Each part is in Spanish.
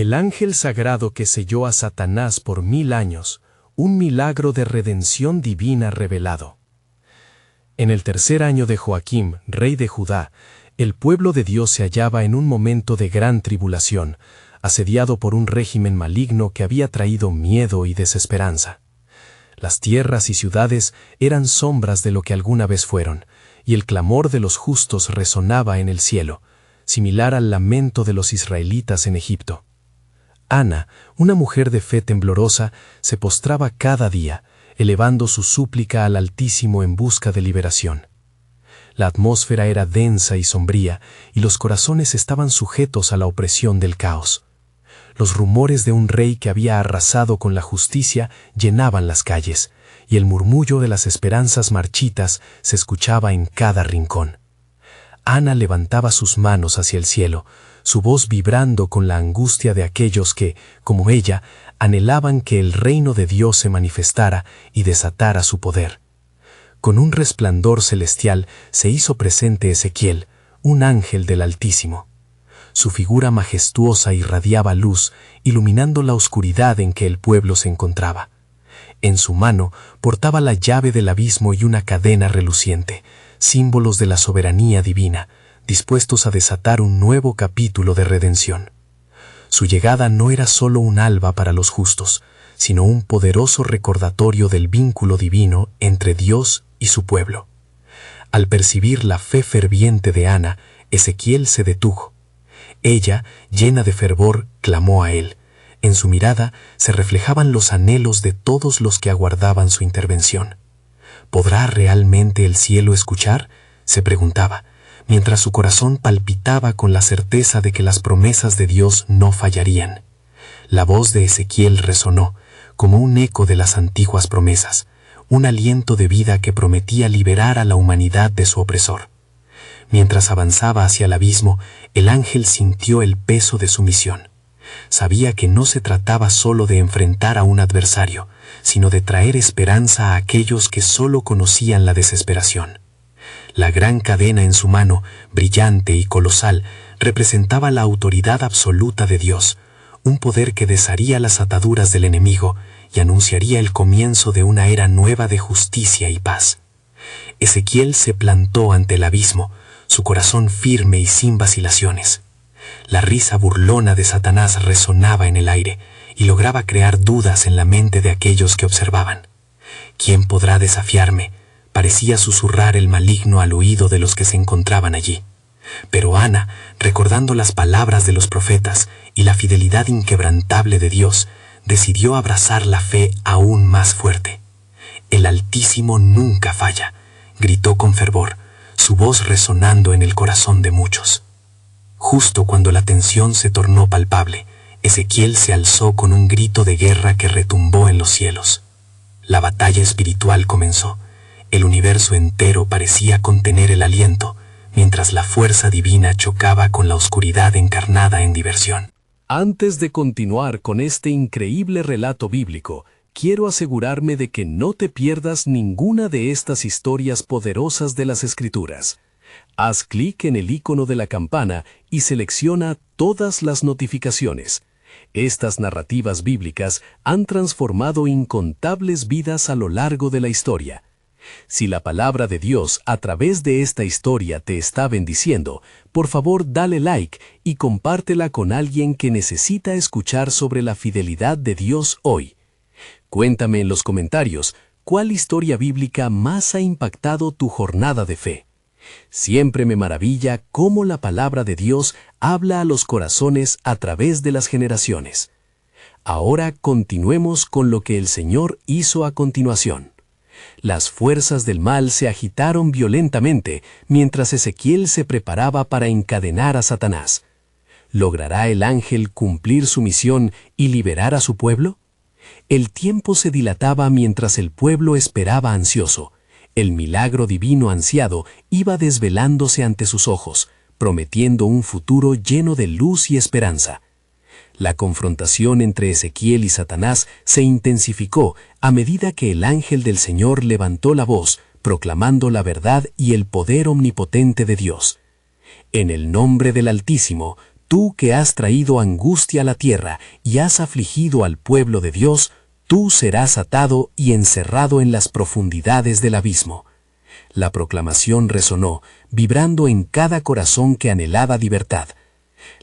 El ángel sagrado que selló a Satanás por 1000 años, un milagro de redención divina revelado. En el tercer año de Joaquim, rey de Judá, el pueblo de Dios se hallaba en un momento de gran tribulación, asediado por un régimen maligno que había traído miedo y desesperanza. Las tierras y ciudades eran sombras de lo que alguna vez fueron, y el clamor de los justos resonaba en el cielo, similar al lamento de los israelitas en Egipto. Ana, una mujer de fe temblorosa, se postraba cada día, elevando su súplica al Altísimo en busca de liberación. La atmósfera era densa y sombría, y los corazones estaban sujetos a la opresión del caos. Los rumores de un rey que había arrasado con la justicia llenaban las calles, y el murmullo de las esperanzas marchitas se escuchaba en cada rincón. Ana levantaba sus manos hacia el cielo, su voz vibrando con la angustia de aquellos que, como ella, anhelaban que el reino de Dios se manifestara y desatara su poder. Con un resplandor celestial se hizo presente Ezequiel, un ángel del Altísimo. Su figura majestuosa irradiaba luz, iluminando la oscuridad en que el pueblo se encontraba. En su mano portaba la llave del abismo y una cadena reluciente, símbolos de la soberanía divina, dispuestos a desatar un nuevo capítulo de redención. Su llegada no era solo un alba para los justos, sino un poderoso recordatorio del vínculo divino entre Dios y su pueblo. Al percibir la fe ferviente de Ana, Ezequiel se detuvo. Ella, llena de fervor, clamó a él. En su mirada se reflejaban los anhelos de todos los que aguardaban su intervención. ¿Podrá realmente el cielo escuchar?, se preguntaba, mientras su corazón palpitaba con la certeza de que las promesas de Dios no fallarían. La voz de Ezequiel resonó, como un eco de las antiguas promesas, un aliento de vida que prometía liberar a la humanidad de su opresor. Mientras avanzaba hacia el abismo, el ángel sintió el peso de su misión. Sabía que no se trataba solo de enfrentar a un adversario, sino de traer esperanza a aquellos que solo conocían la desesperación. La gran cadena en su mano, brillante y colosal, representaba la autoridad absoluta de Dios, un poder que desharía las ataduras del enemigo y anunciaría el comienzo de una era nueva de justicia y paz. Ezequiel se plantó ante el abismo, su corazón firme y sin vacilaciones. La risa burlona de Satanás resonaba en el aire y lograba crear dudas en la mente de aquellos que observaban. ¿Quién podrá desafiarme?, parecía susurrar el maligno al oído de los que se encontraban allí. Pero Ana, recordando las palabras de los profetas y la fidelidad inquebrantable de Dios, decidió abrazar la fe aún más fuerte. «El Altísimo nunca falla», gritó con fervor, su voz resonando en el corazón de muchos. Justo cuando la tensión se tornó palpable, Ezequiel se alzó con un grito de guerra que retumbó en los cielos. La batalla espiritual comenzó. El universo entero parecía contener el aliento, mientras la fuerza divina chocaba con la oscuridad encarnada en diversión. Antes de continuar con este increíble relato bíblico, quiero asegurarme de que no te pierdas ninguna de estas historias poderosas de las Escrituras. Haz clic en el icono de la campana y selecciona todas las notificaciones. Estas narrativas bíblicas han transformado incontables vidas a lo largo de la historia. Si la palabra de Dios a través de esta historia te está bendiciendo, por favor dale like y compártela con alguien que necesita escuchar sobre la fidelidad de Dios hoy. Cuéntame en los comentarios cuál historia bíblica más ha impactado tu jornada de fe. Siempre me maravilla cómo la palabra de Dios habla a los corazones a través de las generaciones. Ahora continuemos con lo que el Señor hizo a continuación. Las fuerzas del mal se agitaron violentamente mientras Ezequiel se preparaba para encadenar a Satanás. ¿Logrará el ángel cumplir su misión y liberar a su pueblo? El tiempo se dilataba mientras el pueblo esperaba ansioso. El milagro divino ansiado iba desvelándose ante sus ojos, prometiendo un futuro lleno de luz y esperanza. La confrontación entre Ezequiel y Satanás se intensificó a medida que el ángel del Señor levantó la voz, proclamando la verdad y el poder omnipotente de Dios. En el nombre del Altísimo, tú que has traído angustia a la tierra y has afligido al pueblo de Dios, tú serás atado y encerrado en las profundidades del abismo. La proclamación resonó, vibrando en cada corazón que anhelaba libertad.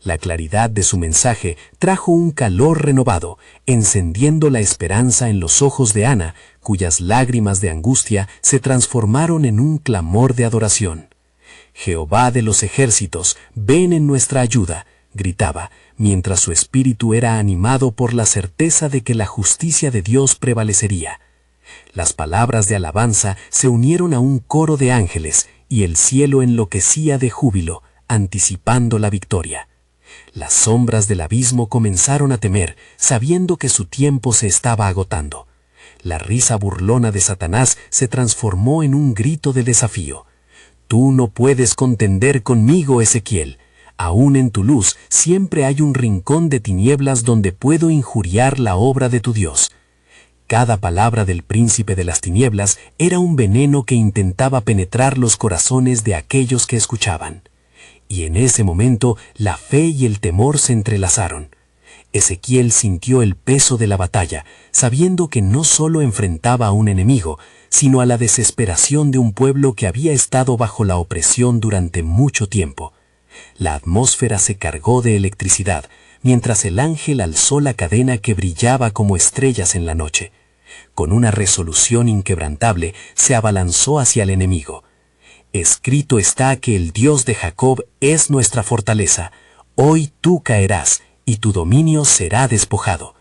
La claridad de su mensaje trajo un calor renovado, encendiendo la esperanza en los ojos de Ana, cuyas lágrimas de angustia se transformaron en un clamor de adoración. «Jehová de los ejércitos, ven en nuestra ayuda», gritaba, mientras su espíritu era animado por la certeza de que la justicia de Dios prevalecería. Las palabras de alabanza se unieron a un coro de ángeles y el cielo enloquecía de júbilo, anticipando la victoria. Las sombras del abismo comenzaron a temer, sabiendo que su tiempo se estaba agotando. La risa burlona de Satanás se transformó en un grito de desafío. «Tú no puedes contender conmigo, Ezequiel. Aún en tu luz siempre hay un rincón de tinieblas donde puedo injuriar la obra de tu Dios». Cada palabra del príncipe de las tinieblas era un veneno que intentaba penetrar los corazones de aquellos que escuchaban. Y en ese momento la fe y el temor se entrelazaron. Ezequiel sintió el peso de la batalla, sabiendo que no solo enfrentaba a un enemigo, sino a la desesperación de un pueblo que había estado bajo la opresión durante mucho tiempo. La atmósfera se cargó de electricidad, mientras el ángel alzó la cadena que brillaba como estrellas en la noche. Con una resolución inquebrantable, se abalanzó hacia el enemigo. «Escrito está que el Dios de Jacob es nuestra fortaleza. Hoy tú caerás, y tu dominio será despojado».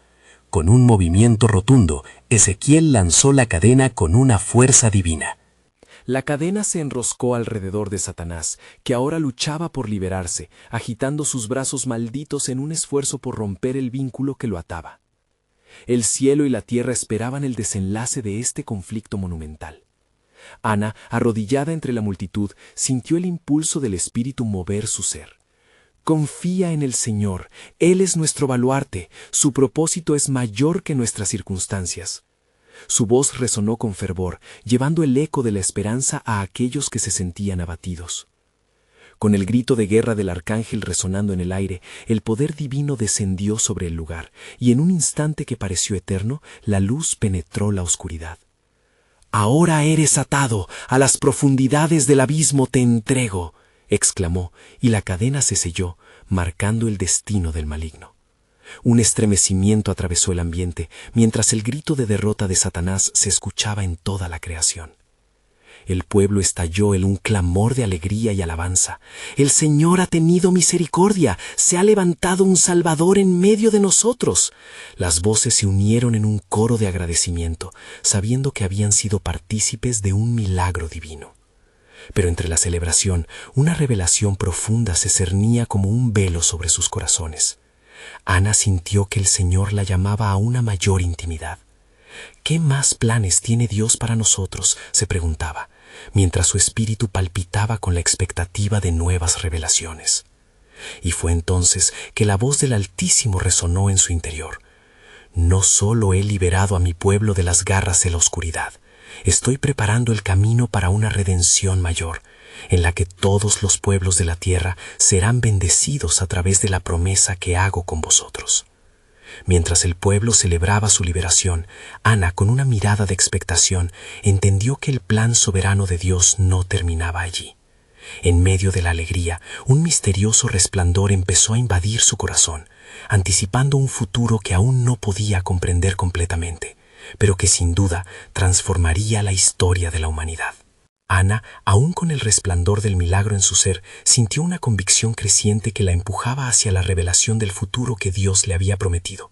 Con un movimiento rotundo, Ezequiel lanzó la cadena con una fuerza divina. La cadena se enroscó alrededor de Satanás, que ahora luchaba por liberarse, agitando sus brazos malditos en un esfuerzo por romper el vínculo que lo ataba. El cielo y la tierra esperaban el desenlace de este conflicto monumental. Ana, arrodillada entre la multitud, sintió el impulso del Espíritu mover su ser. «Confía en el Señor, Él es nuestro baluarte, su propósito es mayor que nuestras circunstancias». Su voz resonó con fervor, llevando el eco de la esperanza a aquellos que se sentían abatidos. Con el grito de guerra del arcángel resonando en el aire, el poder divino descendió sobre el lugar, y en un instante que pareció eterno, la luz penetró la oscuridad. «Ahora eres atado, a las profundidades del abismo te entrego», exclamó, y la cadena se selló, marcando el destino del maligno. Un estremecimiento atravesó el ambiente, mientras el grito de derrota de Satanás se escuchaba en toda la creación. El pueblo estalló en un clamor de alegría y alabanza. «El Señor ha tenido misericordia, se ha levantado un Salvador en medio de nosotros». Las voces se unieron en un coro de agradecimiento, sabiendo que habían sido partícipes de un milagro divino. Pero entre la celebración, una revelación profunda se cernía como un velo sobre sus corazones. Ana sintió que el Señor la llamaba a una mayor intimidad. ¿Qué más planes tiene Dios para nosotros?, se preguntaba, mientras su espíritu palpitaba con la expectativa de nuevas revelaciones. Y fue entonces que la voz del Altísimo resonó en su interior. «No solo he liberado a mi pueblo de las garras de la oscuridad, estoy preparando el camino para una redención mayor, en la que todos los pueblos de la tierra serán bendecidos a través de la promesa que hago con vosotros». Mientras el pueblo celebraba su liberación, Ana, con una mirada de expectación, entendió que el plan soberano de Dios no terminaba allí. En medio de la alegría, un misterioso resplandor empezó a invadir su corazón, anticipando un futuro que aún no podía comprender completamente, pero que sin duda transformaría la historia de la humanidad. Ana, aún con el resplandor del milagro en su ser, sintió una convicción creciente que la empujaba hacia la revelación del futuro que Dios le había prometido.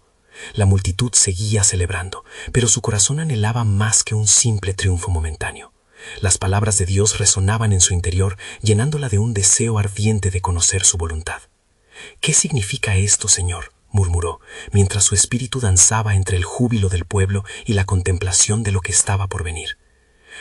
La multitud seguía celebrando, pero su corazón anhelaba más que un simple triunfo momentáneo. Las palabras de Dios resonaban en su interior, llenándola de un deseo ardiente de conocer su voluntad. «¿Qué significa esto, Señor?», murmuró, mientras su espíritu danzaba entre el júbilo del pueblo y la contemplación de lo que estaba por venir.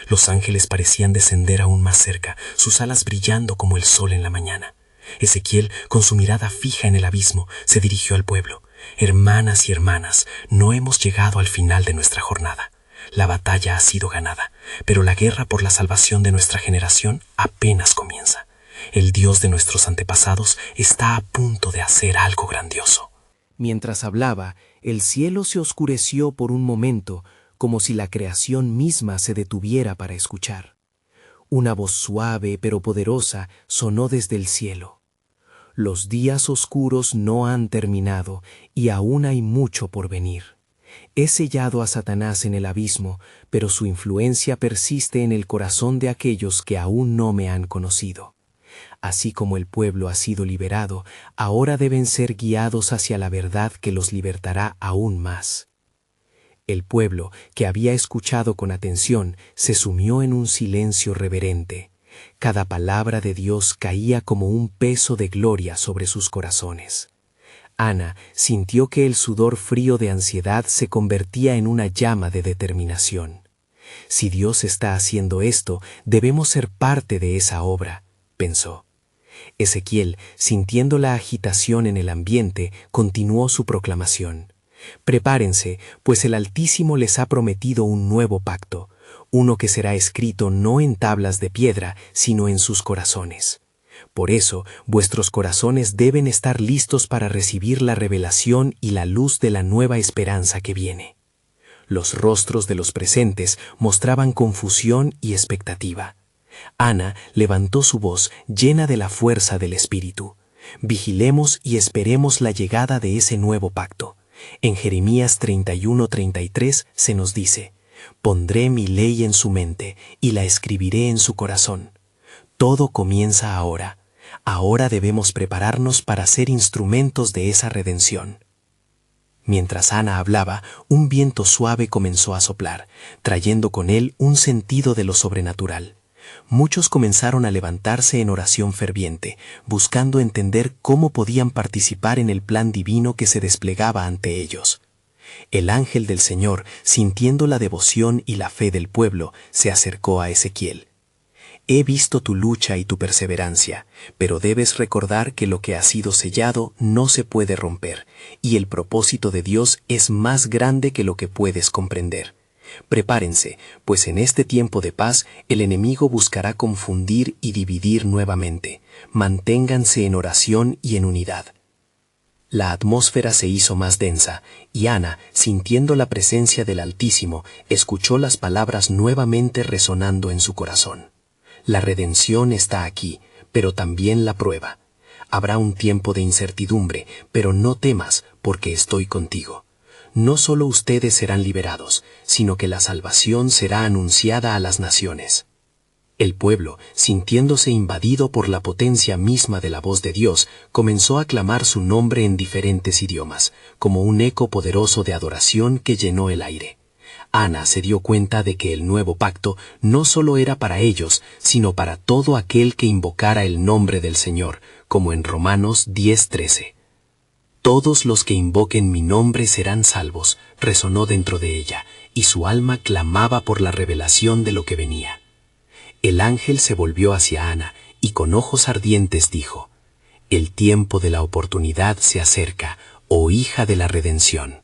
Los ángeles parecían descender aún más cerca, sus alas brillando como el sol en la mañana. Ezequiel, con su mirada fija en el abismo, se dirigió al pueblo. «Hermanas y hermanas, no hemos llegado al final de nuestra jornada. La batalla ha sido ganada, pero la guerra por la salvación de nuestra generación apenas comienza. El Dios de nuestros antepasados está a punto de hacer algo grandioso. Mientras hablaba, el cielo se oscureció por un momento, como si la creación misma se detuviera para escuchar. Una voz suave pero poderosa sonó desde el cielo. Los días oscuros no han terminado y aún hay mucho por venir. He sellado a Satanás en el abismo, pero su influencia persiste en el corazón de aquellos que aún no me han conocido. Así como el pueblo ha sido liberado, ahora deben ser guiados hacia la verdad que los libertará aún más. El pueblo, que había escuchado con atención, se sumió en un silencio reverente. Cada palabra de Dios caía como un peso de gloria sobre sus corazones. Ana sintió que el sudor frío de ansiedad se convertía en una llama de determinación. Si Dios está haciendo esto, debemos ser parte de esa obra, pensó. Ezequiel, sintiendo la agitación en el ambiente, continuó su proclamación. Prepárense, pues el Altísimo les ha prometido un nuevo pacto, uno que será escrito no en tablas de piedra, sino en sus corazones. Por eso, vuestros corazones deben estar listos para recibir la revelación y la luz de la nueva esperanza que viene. Los rostros de los presentes mostraban confusión y expectativa. Ana levantó su voz llena de la fuerza del Espíritu. Vigilemos y esperemos la llegada de ese nuevo pacto. En Jeremías 31:33 se nos dice: «Pondré mi ley en su mente y la escribiré en su corazón». Todo comienza ahora. Ahora debemos prepararnos para ser instrumentos de esa redención. Mientras Ana hablaba, un viento suave comenzó a soplar, trayendo con él un sentido de lo sobrenatural. Muchos comenzaron a levantarse en oración ferviente, buscando entender cómo podían participar en el plan divino que se desplegaba ante ellos. El ángel del Señor, sintiendo la devoción y la fe del pueblo, se acercó a Ezequiel. «He visto tu lucha y tu perseverancia, pero debes recordar que lo que ha sido sellado no se puede romper, y el propósito de Dios es más grande que lo que puedes comprender. Prepárense, pues en este tiempo de paz el enemigo buscará confundir y dividir nuevamente. Manténganse en oración y en unidad». La atmósfera se hizo más densa, y Ana, sintiendo la presencia del Altísimo, escuchó las palabras nuevamente resonando en su corazón. La redención está aquí, pero también la prueba. Habrá un tiempo de incertidumbre, pero no temas, porque estoy contigo. No solo ustedes serán liberados, sino que la salvación será anunciada a las naciones. El pueblo, sintiéndose invadido por la potencia misma de la voz de Dios, comenzó a clamar su nombre en diferentes idiomas, como un eco poderoso de adoración que llenó el aire. Ana se dio cuenta de que el nuevo pacto no solo era para ellos, sino para todo aquel que invocara el nombre del Señor, como en Romanos 10:13. «Todos los que invoquen mi nombre serán salvos», resonó dentro de ella, y su alma clamaba por la revelación de lo que venía. El ángel se volvió hacia Ana y con ojos ardientes dijo: «El tiempo de la oportunidad se acerca, oh hija de la redención.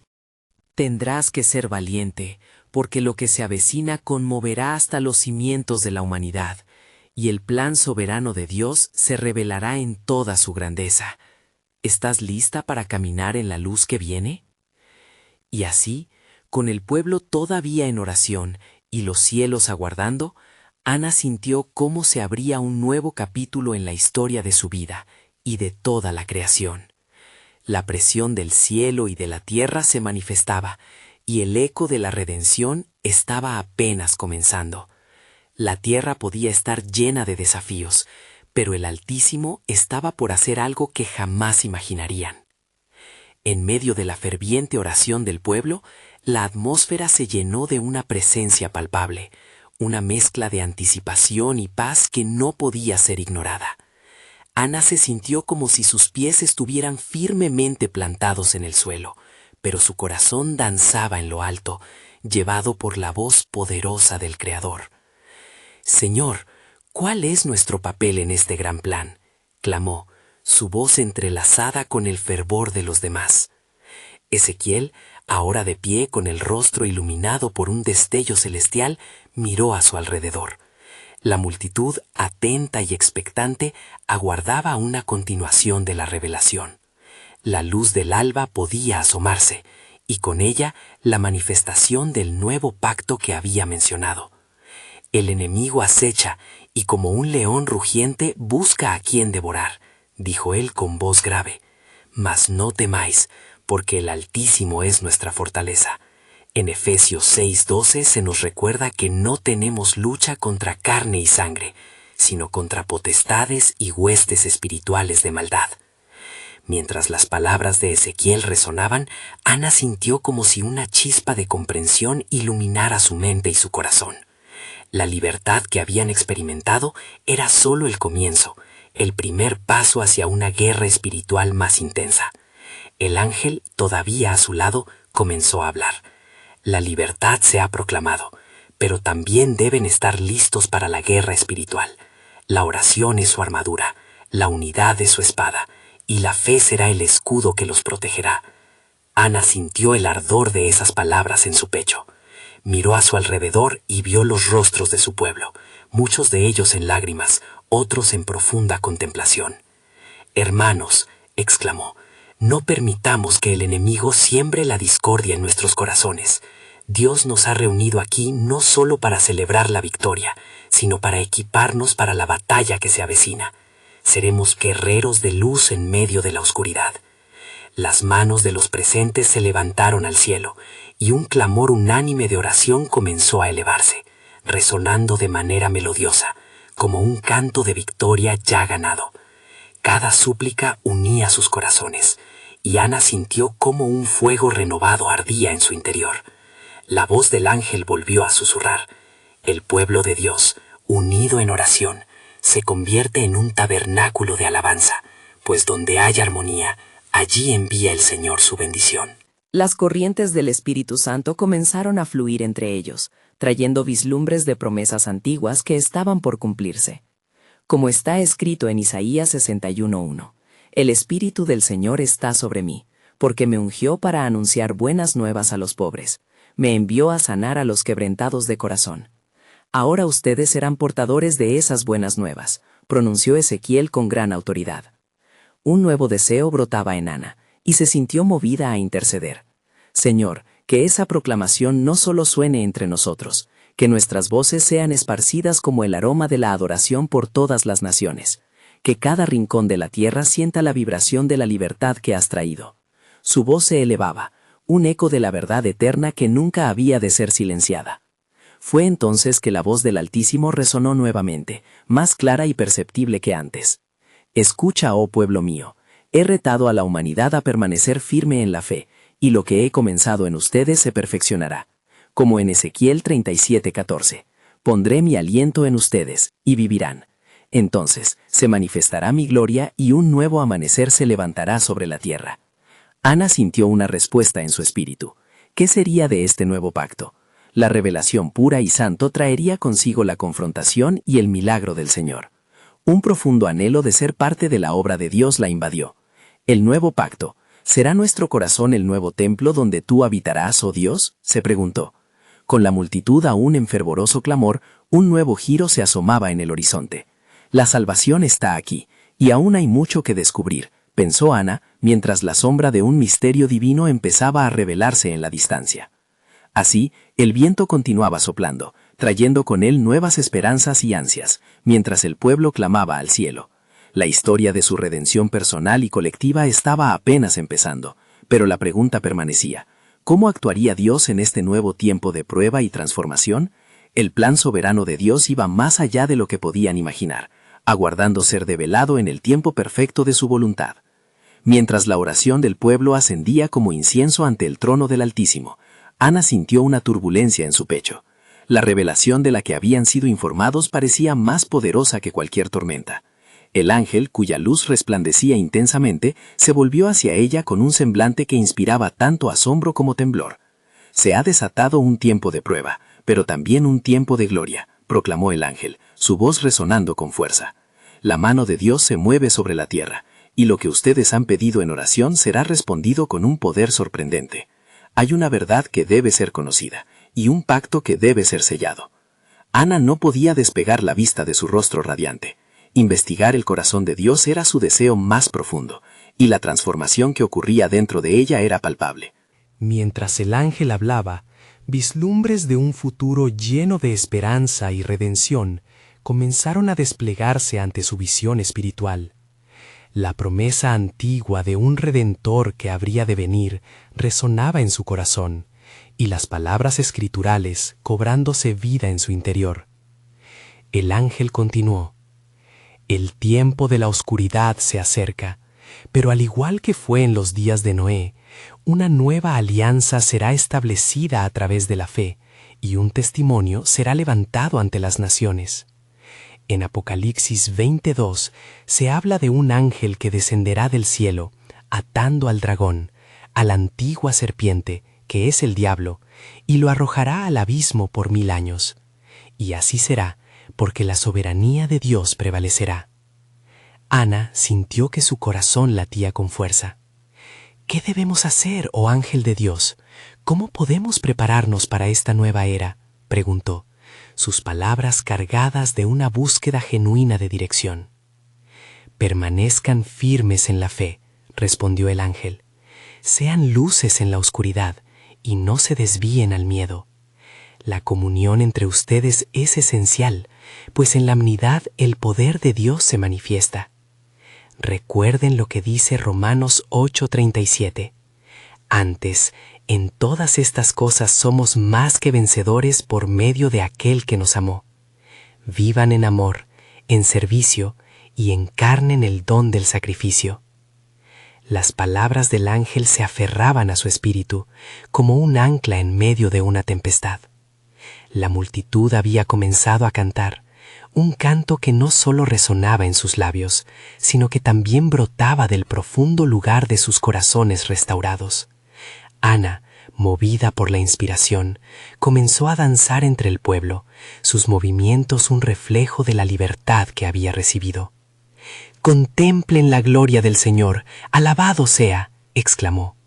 Tendrás que ser valiente, porque lo que se avecina conmoverá hasta los cimientos de la humanidad, y el plan soberano de Dios se revelará en toda su grandeza. ¿Estás lista para caminar en la luz que viene?». Y así, con el pueblo todavía en oración y los cielos aguardando, Ana sintió cómo se abría un nuevo capítulo en la historia de su vida y de toda la creación. La presión del cielo y de la tierra se manifestaba, y el eco de la redención estaba apenas comenzando. La tierra podía estar llena de desafíos, pero el Altísimo estaba por hacer algo que jamás imaginarían. En medio de la ferviente oración del pueblo, la atmósfera se llenó de una presencia palpable, una mezcla de anticipación y paz que no podía ser ignorada. Ana se sintió como si sus pies estuvieran firmemente plantados en el suelo, pero su corazón danzaba en lo alto, llevado por la voz poderosa del Creador. «Señor, ¿cuál es nuestro papel en este gran plan?», clamó, su voz entrelazada con el fervor de los demás. Ezequiel, ahora de pie con el rostro iluminado por un destello celestial, miró a su alrededor. La multitud, atenta y expectante, aguardaba una continuación de la revelación. La luz del alba podía asomarse, y con ella la manifestación del nuevo pacto que había mencionado. El enemigo acecha, y como un león rugiente busca a quien devorar, dijo él con voz grave. Mas no temáis, porque el Altísimo es nuestra fortaleza. En Efesios 6:12 se nos recuerda que no tenemos lucha contra carne y sangre, sino contra potestades y huestes espirituales de maldad. Mientras las palabras de Ezequiel resonaban, Ana sintió como si una chispa de comprensión iluminara su mente y su corazón. La libertad que habían experimentado era solo el comienzo, el primer paso hacia una guerra espiritual más intensa. El ángel, todavía a su lado, comenzó a hablar. La libertad se ha proclamado, pero también deben estar listos para la guerra espiritual. La oración es su armadura, la unidad es su espada, y la fe será el escudo que los protegerá. Ana sintió el ardor de esas palabras en su pecho. Miró a su alrededor y vio los rostros de su pueblo, muchos de ellos en lágrimas, otros en profunda contemplación. «Hermanos», exclamó, «no permitamos que el enemigo siembre la discordia en nuestros corazones. Dios nos ha reunido aquí no solo para celebrar la victoria, sino para equiparnos para la batalla que se avecina. Seremos guerreros de luz en medio de la oscuridad». Las manos de los presentes se levantaron al cielo, y un clamor unánime de oración comenzó a elevarse, resonando de manera melodiosa, como un canto de victoria ya ganado. Cada súplica unía sus corazones, y Ana sintió cómo un fuego renovado ardía en su interior. La voz del ángel volvió a susurrar. El pueblo de Dios, unido en oración, se convierte en un tabernáculo de alabanza, pues donde hay armonía, allí envía el Señor su bendición. Las corrientes del Espíritu Santo comenzaron a fluir entre ellos, trayendo vislumbres de promesas antiguas que estaban por cumplirse. Como está escrito en Isaías 61:1, «El Espíritu del Señor está sobre mí, porque me ungió para anunciar buenas nuevas a los pobres, me envió a sanar a los quebrantados de corazón». Ahora ustedes serán portadores de esas buenas nuevas, pronunció Ezequiel con gran autoridad. Un nuevo deseo brotaba en Ana, y se sintió movida a interceder. Señor, que esa proclamación no solo suene entre nosotros, que nuestras voces sean esparcidas como el aroma de la adoración por todas las naciones, que cada rincón de la tierra sienta la vibración de la libertad que has traído. Su voz se elevaba, un eco de la verdad eterna que nunca había de ser silenciada. Fue entonces que la voz del Altísimo resonó nuevamente, más clara y perceptible que antes. Escucha, oh pueblo mío, he retado a la humanidad a permanecer firme en la fe, y lo que he comenzado en ustedes se perfeccionará. Como en Ezequiel 37:14, pondré mi aliento en ustedes, y vivirán. Entonces se manifestará mi gloria y un nuevo amanecer se levantará sobre la tierra. Ana sintió una respuesta en su espíritu. ¿Qué sería de este nuevo pacto? La revelación pura y santo traería consigo la confrontación y el milagro del Señor. Un profundo anhelo de ser parte de la obra de Dios la invadió. El nuevo pacto, ¿será nuestro corazón el nuevo templo donde tú habitarás, oh Dios?, se preguntó. Con la multitud aún en fervoroso clamor, un nuevo giro se asomaba en el horizonte. La salvación está aquí, y aún hay mucho que descubrir, pensó Ana, mientras la sombra de un misterio divino empezaba a revelarse en la distancia. Así, el viento continuaba soplando, trayendo con él nuevas esperanzas y ansias, mientras el pueblo clamaba al cielo. La historia de su redención personal y colectiva estaba apenas empezando, pero la pregunta permanecía: ¿cómo actuaría Dios en este nuevo tiempo de prueba y transformación? El plan soberano de Dios iba más allá de lo que podían imaginar, aguardando ser develado en el tiempo perfecto de su voluntad. Mientras la oración del pueblo ascendía como incienso ante el trono del Altísimo, Ana sintió una turbulencia en su pecho. La revelación de la que habían sido informados parecía más poderosa que cualquier tormenta. El ángel, cuya luz resplandecía intensamente, se volvió hacia ella con un semblante que inspiraba tanto asombro como temblor. «Se ha desatado un tiempo de prueba, pero también un tiempo de gloria», proclamó el ángel, su voz resonando con fuerza. «La mano de Dios se mueve sobre la tierra, y lo que ustedes han pedido en oración será respondido con un poder sorprendente. Hay una verdad que debe ser conocida, y un pacto que debe ser sellado». Ana no podía despegar la vista de su rostro radiante. Investigar el corazón de Dios era su deseo más profundo, y la transformación que ocurría dentro de ella era palpable. Mientras el ángel hablaba, vislumbres de un futuro lleno de esperanza y redención comenzaron a desplegarse ante su visión espiritual. La promesa antigua de un Redentor que habría de venir resonaba en su corazón, y las palabras escriturales cobrándose vida en su interior. El ángel continuó: «El tiempo de la oscuridad se acerca, pero al igual que fue en los días de Noé, una nueva alianza será establecida a través de la fe, y un testimonio será levantado ante las naciones». En Apocalipsis 22 se habla de un ángel que descenderá del cielo, atando al dragón, a la antigua serpiente, que es el diablo, y lo arrojará al abismo por 1000 años. Y así será, porque la soberanía de Dios prevalecerá. Ana sintió que su corazón latía con fuerza. ¿Qué debemos hacer, oh ángel de Dios? ¿Cómo podemos prepararnos para esta nueva era?, preguntó, sus palabras cargadas de una búsqueda genuina de dirección. «Permanezcan firmes en la fe», respondió el ángel. «Sean luces en la oscuridad y no se desvíen al miedo. La comunión entre ustedes es esencial, pues en la unidad el poder de Dios se manifiesta. Recuerden lo que dice Romanos 8:37. Antes, en todas estas cosas somos más que vencedores por medio de aquel que nos amó. Vivan en amor, en servicio y encarnen el don del sacrificio». Las palabras del ángel se aferraban a su espíritu, como un ancla en medio de una tempestad. La multitud había comenzado a cantar, un canto que no solo resonaba en sus labios, sino que también brotaba del profundo lugar de sus corazones restaurados. Ana, movida por la inspiración, comenzó a danzar entre el pueblo, sus movimientos un reflejo de la libertad que había recibido. «Contemplen la gloria del Señor, alabado sea», exclamó,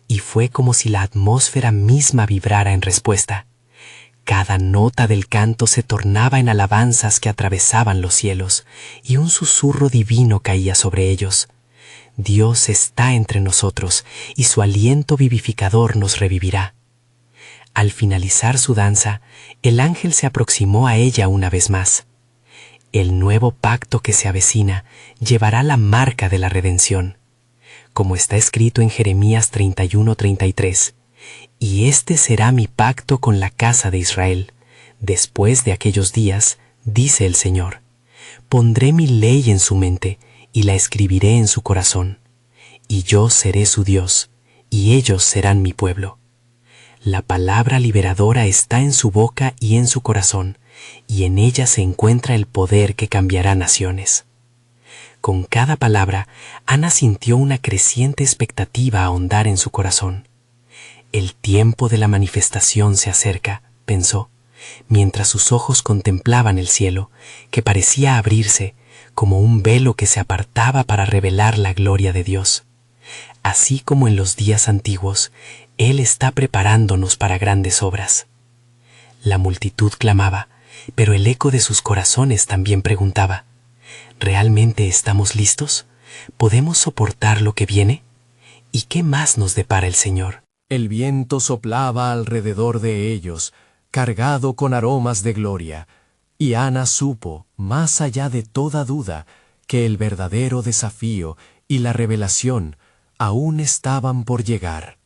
y fue como si la atmósfera misma vibrara en respuesta. Cada nota del canto se tornaba en alabanzas que atravesaban los cielos, y un susurro divino caía sobre ellos. Dios está entre nosotros, y su aliento vivificador nos revivirá. Al finalizar su danza, el ángel se aproximó a ella una vez más. El nuevo pacto que se avecina llevará la marca de la redención. Como está escrito en Jeremías 31:33, «Y este será mi pacto con la casa de Israel. Después de aquellos días, dice el Señor, pondré mi ley en su mente y la escribiré en su corazón. Y yo seré su Dios, y ellos serán mi pueblo». La palabra liberadora está en su boca y en su corazón, y en ella se encuentra el poder que cambiará naciones. Con cada palabra, Ana sintió una creciente expectativa ahondar en su corazón. «El tiempo de la manifestación se acerca», pensó, mientras sus ojos contemplaban el cielo, que parecía abrirse como un velo que se apartaba para revelar la gloria de Dios. Así como en los días antiguos, Él está preparándonos para grandes obras. La multitud clamaba, pero el eco de sus corazones también preguntaba: ¿realmente estamos listos? ¿Podemos soportar lo que viene? ¿Y qué más nos depara el Señor? El viento soplaba alrededor de ellos, cargado con aromas de gloria, y Ana supo, más allá de toda duda, que el verdadero desafío y la revelación aún estaban por llegar.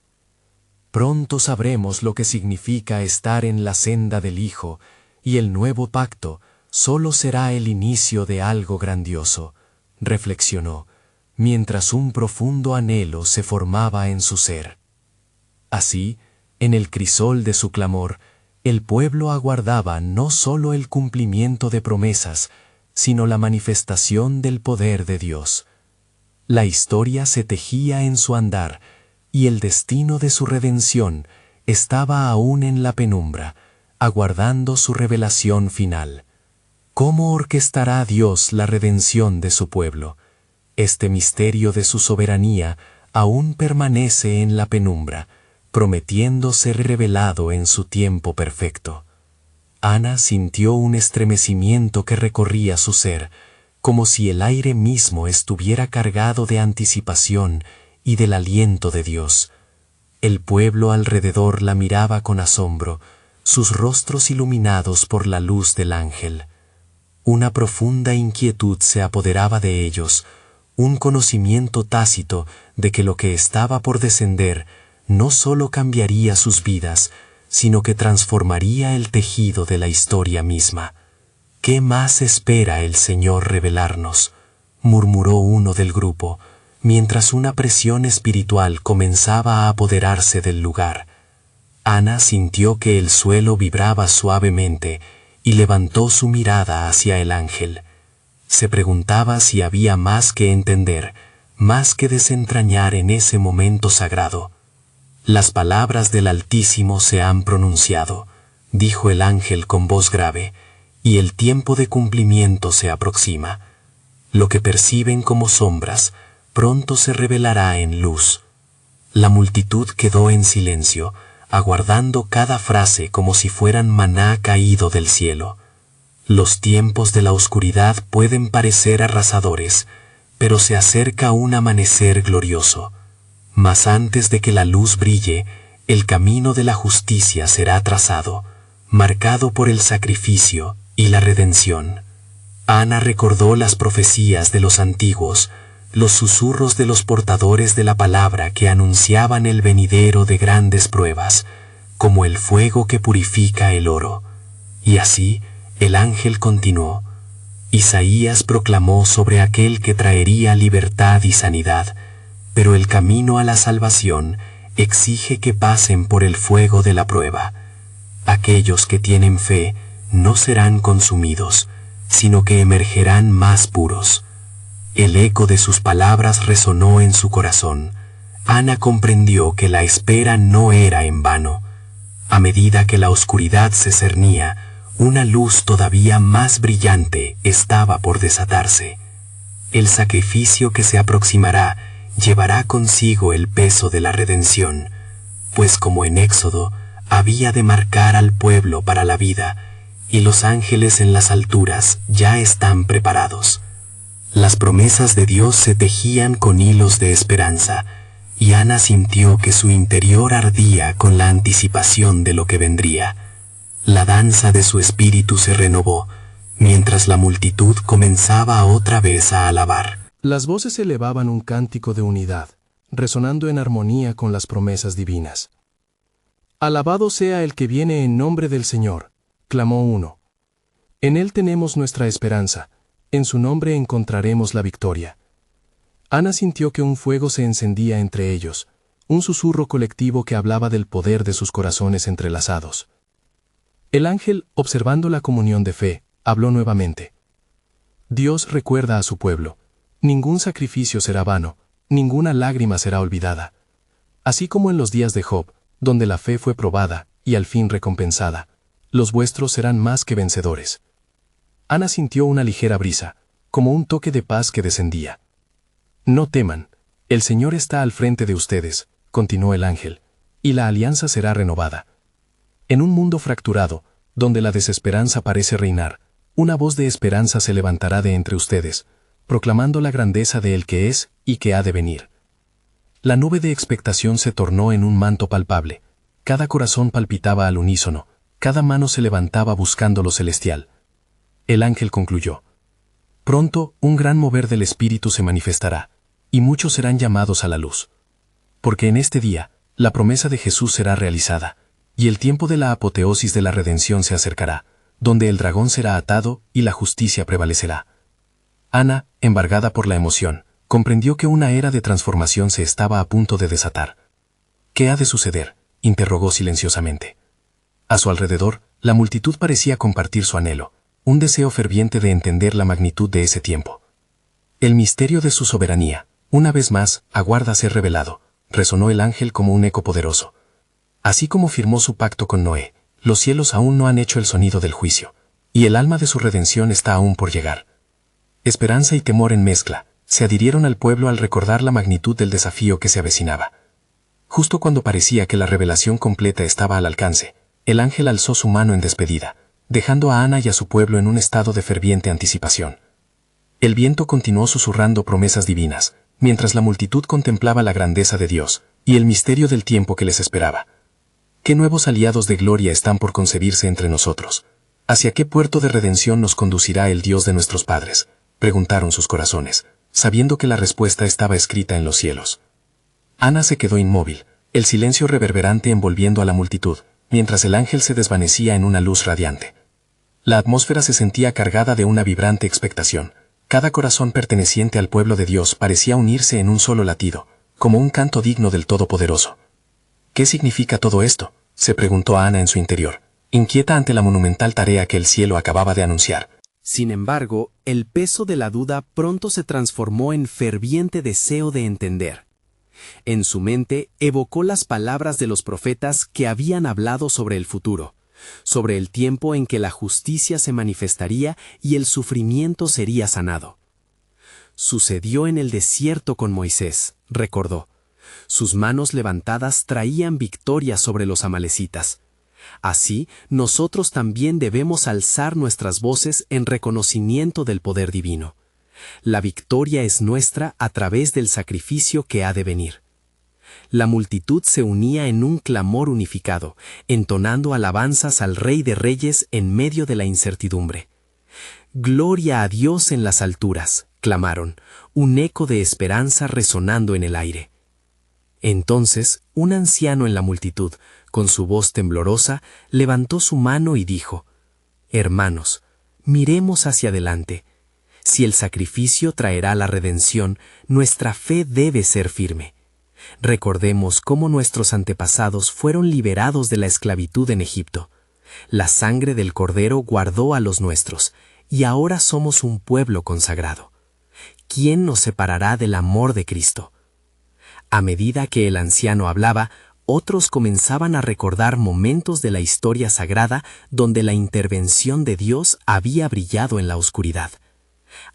Pronto sabremos lo que significa estar en la senda del Hijo, y el nuevo pacto solo será el inicio de algo grandioso, reflexionó, mientras un profundo anhelo se formaba en su ser. Así, en el crisol de su clamor, el pueblo aguardaba no solo el cumplimiento de promesas, sino la manifestación del poder de Dios. La historia se tejía en su andar, y el destino de su redención estaba aún en la penumbra, aguardando su revelación final. ¿Cómo orquestará Dios la redención de su pueblo? Este misterio de su soberanía aún permanece en la penumbra, prometiendo ser revelado en su tiempo perfecto. Ana sintió un estremecimiento que recorría su ser, como si el aire mismo estuviera cargado de anticipación y del aliento de Dios. El pueblo alrededor la miraba con asombro, sus rostros iluminados por la luz del ángel. Una profunda inquietud se apoderaba de ellos, un conocimiento tácito de que lo que estaba por descender no solo cambiaría sus vidas, sino que transformaría el tejido de la historia misma. ¿Qué más espera el Señor revelarnos?, murmuró uno del grupo, mientras una presión espiritual comenzaba a apoderarse del lugar. Ana sintió que el suelo vibraba suavemente y levantó su mirada hacia el ángel. Se preguntaba si había más que entender, más que desentrañar en ese momento sagrado. Las palabras del Altísimo se han pronunciado, dijo el ángel con voz grave, y el tiempo de cumplimiento se aproxima. Lo que perciben como sombras pronto se revelará en luz. La multitud quedó en silencio, aguardando cada frase como si fueran maná caído del cielo. Los tiempos de la oscuridad pueden parecer arrasadores, pero se acerca un amanecer glorioso. Mas antes de que la luz brille, el camino de la justicia será trazado, marcado por el sacrificio y la redención. Ana recordó las profecías de los antiguos, los susurros de los portadores de la palabra que anunciaban el venidero de grandes pruebas, como el fuego que purifica el oro. Y así, el ángel continuó. Isaías proclamó sobre aquel que traería libertad y sanidad, pero el camino a la salvación exige que pasen por el fuego de la prueba. Aquellos que tienen fe no serán consumidos, sino que emergerán más puros. El eco de sus palabras resonó en su corazón. Ana comprendió que la espera no era en vano. A medida que la oscuridad se cernía, una luz todavía más brillante estaba por desatarse. El sacrificio que se aproximará llevará consigo el peso de la redención, pues como en Éxodo, había de marcar al pueblo para la vida, y los ángeles en las alturas ya están preparados. Las promesas de Dios se tejían con hilos de esperanza, y Ana sintió que su interior ardía con la anticipación de lo que vendría. La danza de su espíritu se renovó, mientras la multitud comenzaba otra vez a alabar. Las voces elevaban un cántico de unidad, resonando en armonía con las promesas divinas. «Alabado sea el que viene en nombre del Señor», clamó uno. «En Él tenemos nuestra esperanza, en su nombre encontraremos la victoria». Ana sintió que un fuego se encendía entre ellos, un susurro colectivo que hablaba del poder de sus corazones entrelazados. El ángel, observando la comunión de fe, habló nuevamente. «Dios recuerda a su pueblo. Ningún sacrificio será vano, ninguna lágrima será olvidada. Así como en los días de Job, donde la fe fue probada y al fin recompensada, los vuestros serán más que vencedores». Ana sintió una ligera brisa, como un toque de paz que descendía. «No teman, el Señor está al frente de ustedes», continuó el ángel, «y la alianza será renovada. En un mundo fracturado, donde la desesperanza parece reinar, una voz de esperanza se levantará de entre ustedes, proclamando la grandeza de el que es y que ha de venir». La nube de expectación se tornó en un manto palpable. Cada corazón palpitaba al unísono, cada mano se levantaba buscando lo celestial. El ángel concluyó. «Pronto un gran mover del Espíritu se manifestará, y muchos serán llamados a la luz. Porque en este día, la promesa de Jesús será realizada, y el tiempo de la apoteosis de la redención se acercará, donde el dragón será atado y la justicia prevalecerá». Ana, embargada por la emoción, comprendió que una era de transformación se estaba a punto de desatar. «¿Qué ha de suceder?», interrogó silenciosamente. A su alrededor, la multitud parecía compartir su anhelo, un deseo ferviente de entender la magnitud de ese tiempo. «El misterio de su soberanía, una vez más, aguarda ser revelado», resonó el ángel como un eco poderoso. «Así como firmó su pacto con Noé, los cielos aún no han hecho el sonido del juicio, y el alma de su redención está aún por llegar». Esperanza y temor en mezcla se adhirieron al pueblo al recordar la magnitud del desafío que se avecinaba. Justo cuando parecía que la revelación completa estaba al alcance, el ángel alzó su mano en despedida, dejando a Ana y a su pueblo en un estado de ferviente anticipación. El viento continuó susurrando promesas divinas, mientras la multitud contemplaba la grandeza de Dios y el misterio del tiempo que les esperaba. ¿Qué nuevos aliados de gloria están por concebirse entre nosotros? ¿Hacia qué puerto de redención nos conducirá el Dios de nuestros padres?, preguntaron sus corazones, sabiendo que la respuesta estaba escrita en los cielos. Ana se quedó inmóvil, el silencio reverberante envolviendo a la multitud, mientras el ángel se desvanecía en una luz radiante. La atmósfera se sentía cargada de una vibrante expectación. Cada corazón perteneciente al pueblo de Dios parecía unirse en un solo latido, como un canto digno del Todopoderoso. ¿Qué significa todo esto?, se preguntó Ana en su interior, inquieta ante la monumental tarea que el cielo acababa de anunciar. Sin embargo, el peso de la duda pronto se transformó en ferviente deseo de entender. En su mente evocó las palabras de los profetas que habían hablado sobre el futuro, sobre el tiempo en que la justicia se manifestaría y el sufrimiento sería sanado. Sucedió en el desierto con Moisés, recordó. Sus manos levantadas traían victoria sobre los amalecitas. Así, nosotros también debemos alzar nuestras voces en reconocimiento del poder divino. La victoria es nuestra a través del sacrificio que ha de venir. La multitud se unía en un clamor unificado, entonando alabanzas al Rey de Reyes en medio de la incertidumbre. «Gloria a Dios en las alturas», clamaron, un eco de esperanza resonando en el aire. Entonces, un anciano en la multitud, con su voz temblorosa, levantó su mano y dijo: «Hermanos, miremos hacia adelante. Si el sacrificio traerá la redención, nuestra fe debe ser firme. Recordemos cómo nuestros antepasados fueron liberados de la esclavitud en Egipto. La sangre del Cordero guardó a los nuestros, y ahora somos un pueblo consagrado. ¿Quién nos separará del amor de Cristo?». A medida que el anciano hablaba, otros comenzaban a recordar momentos de la historia sagrada donde la intervención de Dios había brillado en la oscuridad.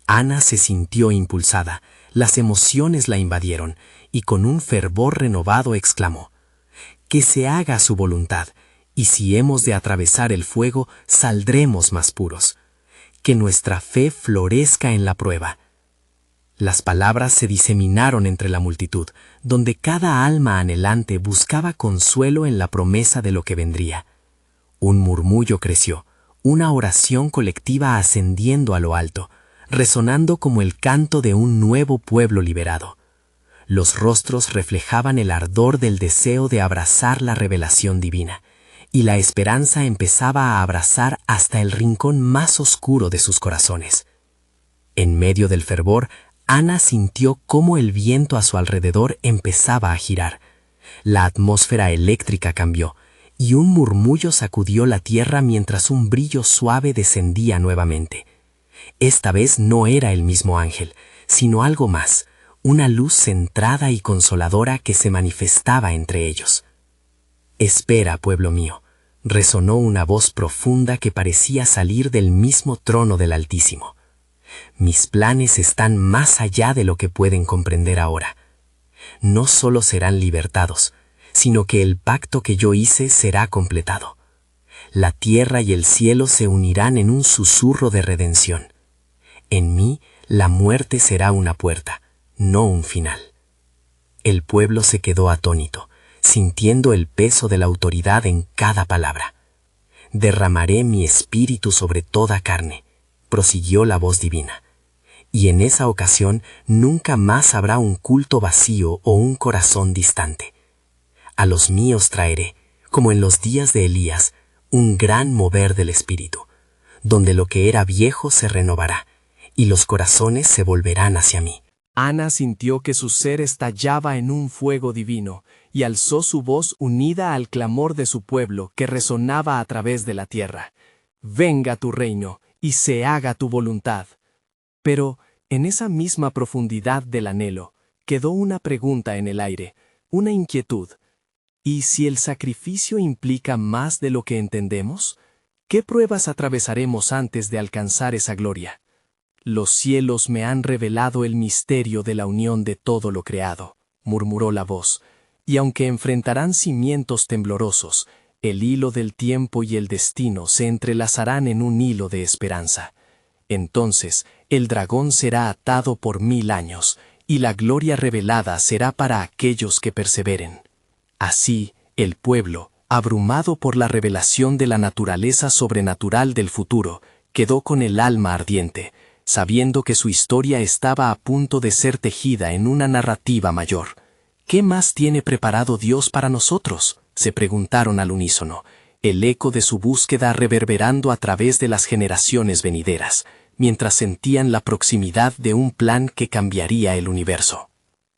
Ana se sintió impulsada, las emociones la invadieron, y con un fervor renovado exclamó: «Que se haga su voluntad, y si hemos de atravesar el fuego, saldremos más puros. Que nuestra fe florezca en la prueba». Las palabras se diseminaron entre la multitud, donde cada alma anhelante buscaba consuelo en la promesa de lo que vendría. Un murmullo creció, una oración colectiva ascendiendo a lo alto, resonando como el canto de un nuevo pueblo liberado. Los rostros reflejaban el ardor del deseo de abrazar la revelación divina, y la esperanza empezaba a abrazar hasta el rincón más oscuro de sus corazones. En medio del fervor, Ana sintió cómo el viento a su alrededor empezaba a girar. La atmósfera eléctrica cambió, y un murmullo sacudió la tierra mientras un brillo suave descendía nuevamente. Esta vez no era el mismo ángel, sino algo más, una luz centrada y consoladora que se manifestaba entre ellos. «Espera, pueblo mío», resonó una voz profunda que parecía salir del mismo trono del Altísimo. «Mis planes están más allá de lo que pueden comprender ahora. No solo serán libertados, sino que el pacto que yo hice será completado. La tierra y el cielo se unirán en un susurro de redención. En mí la muerte será una puerta, no un final». El pueblo se quedó atónito, sintiendo el peso de la autoridad en cada palabra. «Derramaré mi espíritu sobre toda carne», prosiguió la voz divina, «y en esa ocasión nunca más habrá un culto vacío o un corazón distante. A los míos traeré, como en los días de Elías, un gran mover del espíritu, donde lo que era viejo se renovará, y los corazones se volverán hacia mí». Ana sintió que su ser estallaba en un fuego divino, y alzó su voz unida al clamor de su pueblo que resonaba a través de la tierra: «Venga tu reino, y se haga tu voluntad». Pero, en esa misma profundidad del anhelo, quedó una pregunta en el aire, una inquietud. ¿Y si el sacrificio implica más de lo que entendemos? ¿Qué pruebas atravesaremos antes de alcanzar esa gloria? «Los cielos me han revelado el misterio de la unión de todo lo creado», murmuró la voz, «y aunque enfrentarán cimientos temblorosos, El hilo del tiempo y el destino se entrelazarán en un hilo de esperanza. Entonces, el dragón será atado por 1000 años, y la gloria revelada será para aquellos que perseveren. Así, el pueblo, abrumado por la revelación de la naturaleza sobrenatural del futuro, quedó con el alma ardiente, sabiendo que su historia estaba a punto de ser tejida en una narrativa mayor. ¿Qué más tiene preparado Dios para nosotros?, se preguntaron al unísono, el eco de su búsqueda reverberando a través de las generaciones venideras, mientras sentían la proximidad de un plan que cambiaría el universo.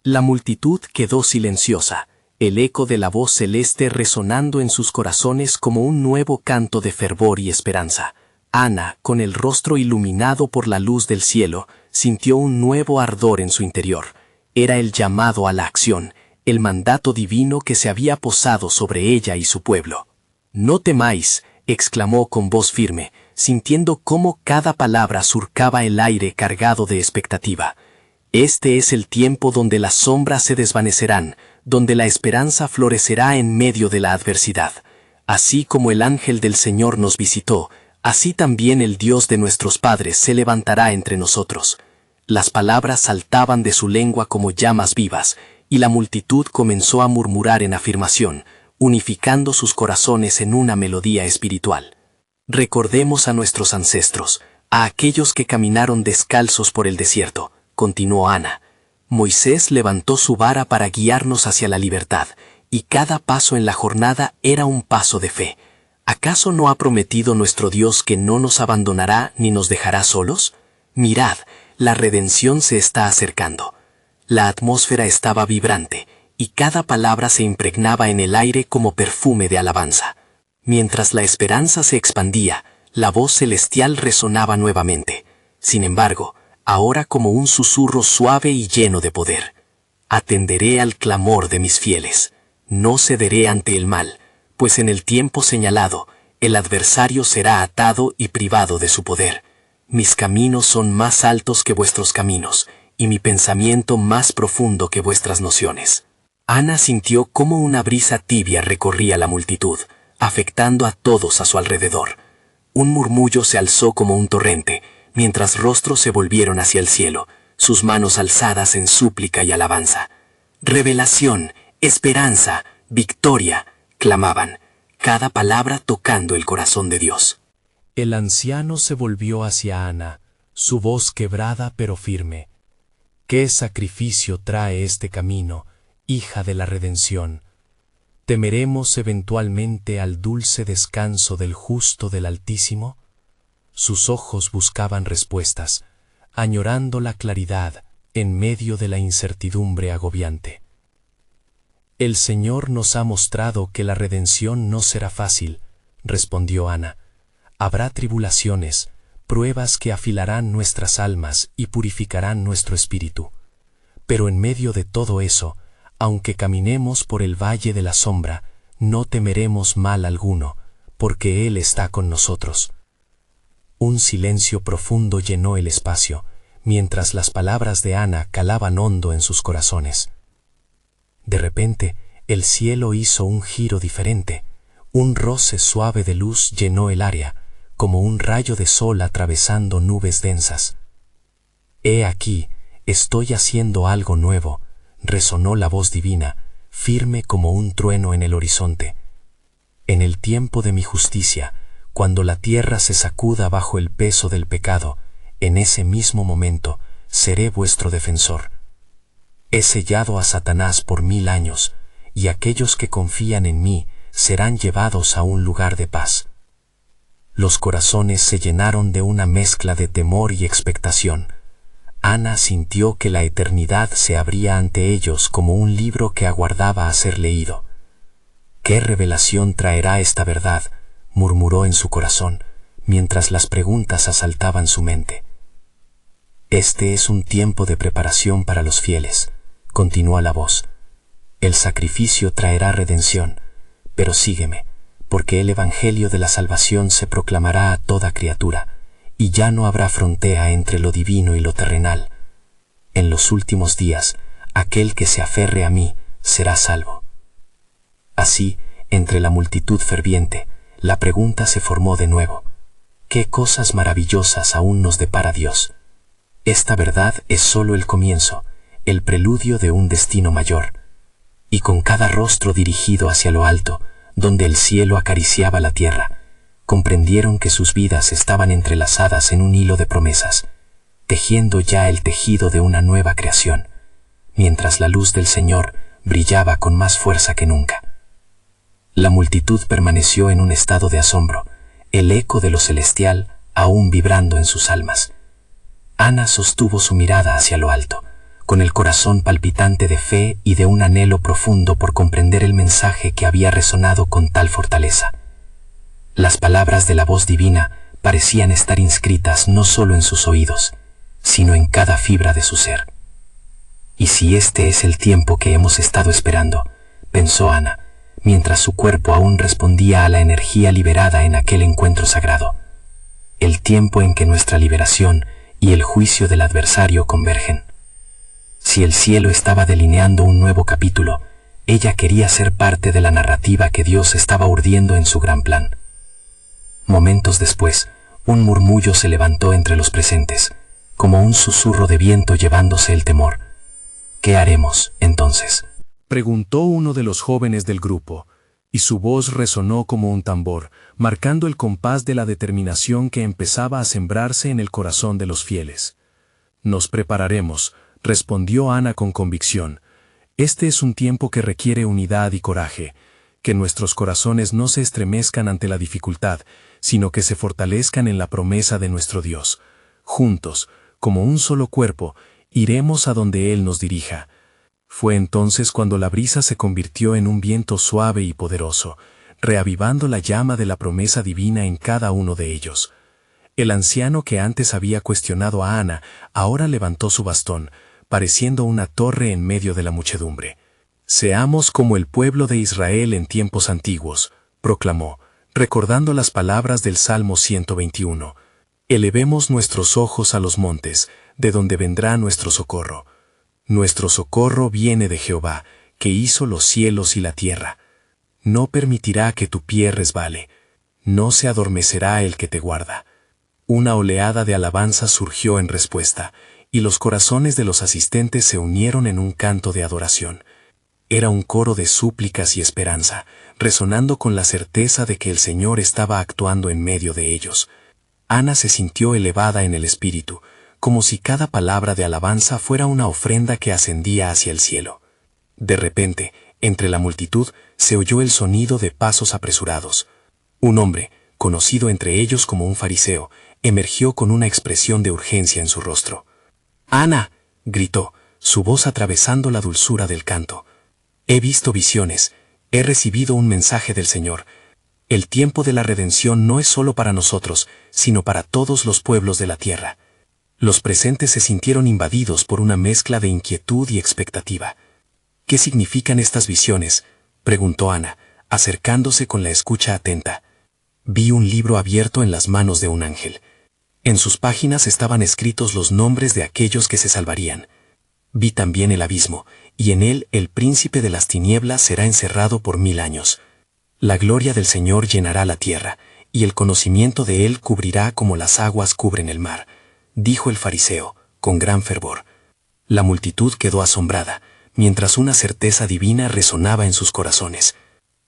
La multitud quedó silenciosa, el eco de la voz celeste resonando en sus corazones como un nuevo canto de fervor y esperanza. Ana, con el rostro iluminado por la luz del cielo, sintió un nuevo ardor en su interior. Era el llamado a la acción, el mandato divino que se había posado sobre ella y su pueblo. «No temáis», exclamó con voz firme, sintiendo cómo cada palabra surcaba el aire cargado de expectativa. «Este es el tiempo donde las sombras se desvanecerán, donde la esperanza florecerá en medio de la adversidad. Así como el ángel del Señor nos visitó, así también el Dios de nuestros padres se levantará entre nosotros». Las palabras saltaban de su lengua como llamas vivas, y la multitud comenzó a murmurar en afirmación, unificando sus corazones en una melodía espiritual. «Recordemos a nuestros ancestros, a aquellos que caminaron descalzos por el desierto», continuó Ana. «Moisés levantó su vara para guiarnos hacia la libertad, y cada paso en la jornada era un paso de fe. ¿Acaso no ha prometido nuestro Dios que no nos abandonará ni nos dejará solos? Mirad, la redención se está acercando». La atmósfera estaba vibrante, y cada palabra se impregnaba en el aire como perfume de alabanza. Mientras la esperanza se expandía, la voz celestial resonaba nuevamente. Sin embargo, ahora como un susurro suave y lleno de poder. «Atenderé al clamor de mis fieles. No cederé ante el mal, pues en el tiempo señalado, el adversario será atado y privado de su poder. Mis caminos son más altos que vuestros caminos, y mi pensamiento más profundo que vuestras nociones». Ana sintió cómo una brisa tibia recorría la multitud, afectando a todos a su alrededor. Un murmullo se alzó como un torrente, mientras rostros se volvieron hacia el cielo, sus manos alzadas en súplica y alabanza. «Revelación, esperanza, victoria», clamaban, cada palabra tocando el corazón de Dios. El anciano se volvió hacia Ana, su voz quebrada pero firme. «¿Qué sacrificio trae este camino, hija de la redención? ¿Temeremos eventualmente al dulce descanso del justo del Altísimo?» Sus ojos buscaban respuestas, añorando la claridad en medio de la incertidumbre agobiante. «El Señor nos ha mostrado que la redención no será fácil», respondió Ana. «Habrá tribulaciones, pruebas que afilarán nuestras almas y purificarán nuestro espíritu. Pero en medio de todo eso, aunque caminemos por el valle de la sombra, no temeremos mal alguno, porque Él está con nosotros». Un silencio profundo llenó el espacio, mientras las palabras de Ana calaban hondo en sus corazones. De repente, el cielo hizo un giro diferente. Un roce suave de luz llenó el área, como un rayo de sol atravesando nubes densas. «He aquí, estoy haciendo algo nuevo», resonó la voz divina, firme como un trueno en el horizonte. «En el tiempo de mi justicia, cuando la tierra se sacuda bajo el peso del pecado, en ese mismo momento seré vuestro defensor. He sellado a Satanás por 1000 años, y aquellos que confían en mí serán llevados a un lugar de paz». Los corazones se llenaron de una mezcla de temor y expectación. Ana sintió que la eternidad se abría ante ellos como un libro que aguardaba a ser leído. «¿Qué revelación traerá esta verdad?», murmuró en su corazón, mientras las preguntas asaltaban su mente. «Este es un tiempo de preparación para los fieles», continuó la voz. «El sacrificio traerá redención, pero sígueme, porque el evangelio de la salvación se proclamará a toda criatura, y ya no habrá frontera entre lo divino y lo terrenal. En los últimos días, aquel que se aferre a mí será salvo». Así, Entre la multitud ferviente, la pregunta se formó de nuevo. ¿Qué cosas maravillosas aún nos depara Dios? Esta verdad es solo el comienzo, el preludio de un destino mayor. Y con cada rostro dirigido hacia lo alto, donde el cielo acariciaba la tierra, comprendieron que sus vidas estaban entrelazadas en un hilo de promesas, tejiendo ya el tejido de una nueva creación, mientras la luz del Señor brillaba con más fuerza que nunca. La multitud permaneció en un estado de asombro, el eco de lo celestial aún vibrando en sus almas. Ana sostuvo su mirada hacia lo alto, con el corazón palpitante de fe y de un anhelo profundo por comprender el mensaje que había resonado con tal fortaleza. Las palabras de la voz divina parecían estar inscritas no solo en sus oídos, sino en cada fibra de su ser. «Y si este es el tiempo que hemos estado esperando», pensó Ana, mientras su cuerpo aún respondía a la energía liberada en aquel encuentro sagrado. El tiempo en que nuestra liberación y el juicio del adversario convergen. Si el cielo estaba delineando un nuevo capítulo, ella quería ser parte de la narrativa que Dios estaba urdiendo en su gran plan. Momentos después, un murmullo se levantó entre los presentes, como un susurro de viento llevándose el temor. «¿Qué haremos, entonces?», preguntó uno de los jóvenes del grupo, y su voz resonó como un tambor, marcando el compás de la determinación que empezaba a sembrarse en el corazón de los fieles. «Nos prepararemos», respondió Ana con convicción. «Este es un tiempo que requiere unidad y coraje, que nuestros corazones no se estremezcan ante la dificultad, sino que se fortalezcan en la promesa de nuestro Dios. Juntos, como un solo cuerpo, iremos a donde Él nos dirija». Fue entonces cuando la brisa se convirtió en un viento suave y poderoso, reavivando la llama de la promesa divina en cada uno de ellos. El anciano que antes había cuestionado a Ana, ahora levantó su bastón, pareciendo una torre en medio de la muchedumbre. «Seamos como el pueblo de Israel en tiempos antiguos», proclamó, recordando las palabras del Salmo 121. «Elevemos nuestros ojos a los montes, de donde vendrá nuestro socorro. Nuestro socorro viene de Jehová, que hizo los cielos y la tierra. No permitirá que tu pie resbale, no se adormecerá el que te guarda». Una oleada de alabanza surgió en respuesta, y los corazones de los asistentes se unieron en un canto de adoración. Era un coro de súplicas y esperanza, resonando con la certeza de que el Señor estaba actuando en medio de ellos. Ana se sintió elevada en el espíritu, como si cada palabra de alabanza fuera una ofrenda que ascendía hacia el cielo. De repente, entre la multitud, se oyó el sonido de pasos apresurados. Un hombre, conocido entre ellos como un fariseo, emergió con una expresión de urgencia en su rostro. «¡Ana!», gritó, su voz atravesando la dulzura del canto. «He visto visiones, he recibido un mensaje del Señor. El tiempo de la redención no es solo para nosotros, sino para todos los pueblos de la tierra». Los presentes se sintieron invadidos por una mezcla de inquietud y expectativa. «¿Qué significan estas visiones?», preguntó Ana, acercándose con la escucha atenta. «Vi un libro abierto en las manos de un ángel. En sus páginas estaban escritos los nombres de aquellos que se salvarían. Vi también el abismo, y en él el príncipe de las tinieblas será encerrado por 1000 años. La gloria del Señor llenará la tierra, y el conocimiento de él cubrirá como las aguas cubren el mar», dijo el fariseo, con gran fervor. La multitud quedó asombrada, mientras una certeza divina resonaba en sus corazones.